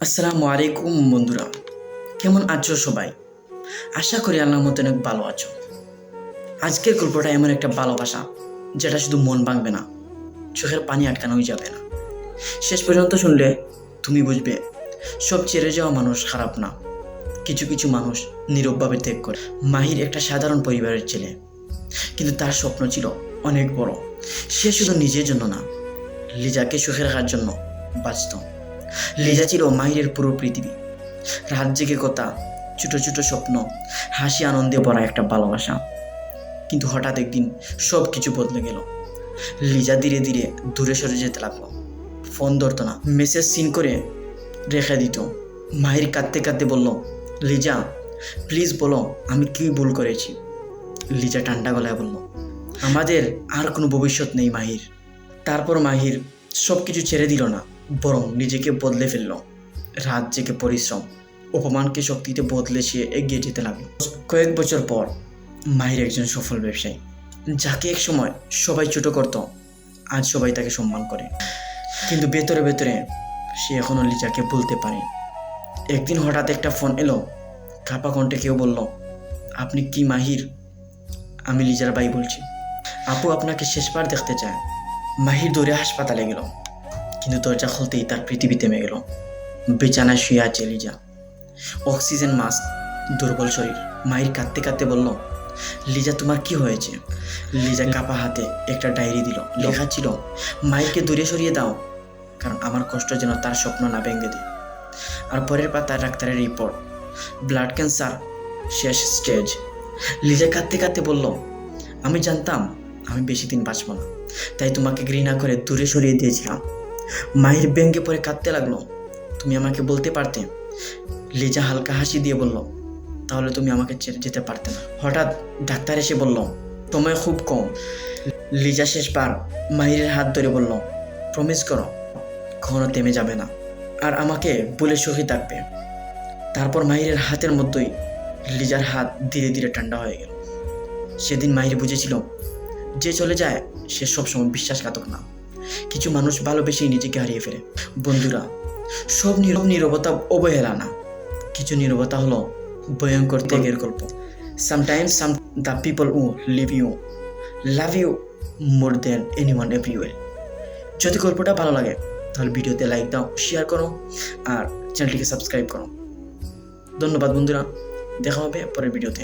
আসসালামু আলাইকুম বন্ধুরা, কেমন আছো সবাই? আশা করি আল্লাহর মতো অনেক ভালো আছো। আজকের গল্পটা এমন একটা ভালোবাসা যেটা শুধু মন ভাঙবে না, চোখের পানি আটকানোই যাবে না। শেষ পর্যন্ত শুনলে তুমি বুঝবে সব ছেড়ে যাওয়া মানুষ খারাপ না, কিছু কিছু মানুষ নীরবভাবে ত্যাগ করে। মাহির একটা সাধারণ পরিবারের ছেলে, কিন্তু তার স্বপ্ন ছিল অনেক বড়। সে শুধু নিজের জন্য না, লিজাকে সুখে রাখার জন্য বাঁচত। লিজা ছিল মাহিরের পুরো পৃথিবী। রাত জেগে কথা, ছোট ছোট স্বপ্ন, হাসি আনন্দে ভরা একটা ভালোবাসা। কিন্তু হঠাৎ একদিন সব কিছু বদলে গেল। লিজা ধীরে ধীরে দূরে সরে যেতে লাগলো। ফোন ধরতো না, মেসেজ সিন করে রেখে দিত। মাহির কাঁদতে কাঁদতে বলল, লিজা প্লিজ বলো আমি কি ভুল করেছি। লিজা ঠান্ডা গলায় বলল, আমাদের আর কোনো ভবিষ্যৎ নেই মাহির। তারপর মাহির সব কিছু ছেড়ে দিল না, বরং নিজেকে বদলে ফেলল। রাত জেগে পরিশ্রম, অপমানকে শক্তিতে বদলে সে এগিয়ে যেতে লাগলো। কয়েক বছর পর মাহির একজন সফল ব্যবসায়ী, যাকে এক সময় সবাই ছোট করত, আজ সবাই তাকে সম্মান করে। কিন্তু ভেতরে ভেতরে সে এখনো লিজাকে বলতে পারে। একদিন হঠাৎ একটা ফোন এলো, কাঁপা কণ্ঠে কেউ বলল, আপনি কি মাহির? আমি লিজার ভাই বলছি। আপু আপনাকে শেষবার দেখতে চায়। মাহির দৌড়ে হাসপাতালে গেল, কিন্তু দরজা খুলতেই তার পৃথিবী থেমে গেল। বিছানায় শুয়ে আছে লিজা, অক্সিজেন মাস্ক, দুর্বল শরীর। মাহির কাঁদতে কাঁদতে বলল, লিজা তোমার কি হয়েছে? লিজা কাঁপা হাতে একটা ডায়েরি দিল। লেখা ছিল, মাহিরকে দূরে সরিয়ে দাও, কারণ আমার কষ্ট যেন তার স্বপ্ন না ভেঙে দেয়। আর পরের পাতায় ডাক্তারের রিপোর্ট, ব্লাড ক্যান্সার, শেষ স্টেজ। লিজা কাঁদতে কাঁদতে বলল, আমি জানতাম আমি বেশি দিন বাঁচব না, তাই তোমাকে ঘৃণা করে দূরে সরিয়ে দিয়েছিলাম। মাহির ব্যঙ্গে পড়ে কাঁদতে লাগলো, তুমি আমাকে বলতে পারতে। লিজা হালকা হাসি দিয়ে বলল, তাহলে তুমি আমাকে ছেড়ে যেতে পারতে না। হঠাৎ ডাক্তার এসে বলল, সময় খুব কম। লিজা শেষবার মাহিরের হাত ধরে বলল, প্রমিস করো কখনো থেমে যাবে না, আর আমাকে বলে সুখী থাকবে। তারপর মাহিরের হাতের মধ্যেই লিজার হাত ধীরে ধীরে ঠান্ডা হয়ে গেল। সেদিন মাহির বুঝেছিল, যে চলে যায় সে সবসময় বিশ্বাসঘাতক না, কিছু মানুষ ভালোবেসেই নিজেকে হারিয়ে ফেলে। বন্ধুরা, সব নীরবতা অবহেলা না, কিছু নীরবতা হলো ভয়ঙ্কর ত্যাগের গল্প। Sometimes the people who leave you love you more than anyone every way. যদি গল্পটা ভালো লাগে তাহলে ভিডিওতে লাইক দাও, শেয়ার করো, আর চ্যানেলটিকে সাবস্ক্রাইব করো। ধন্যবাদ বন্ধুরা, দেখা হবে পরের ভিডিওতে।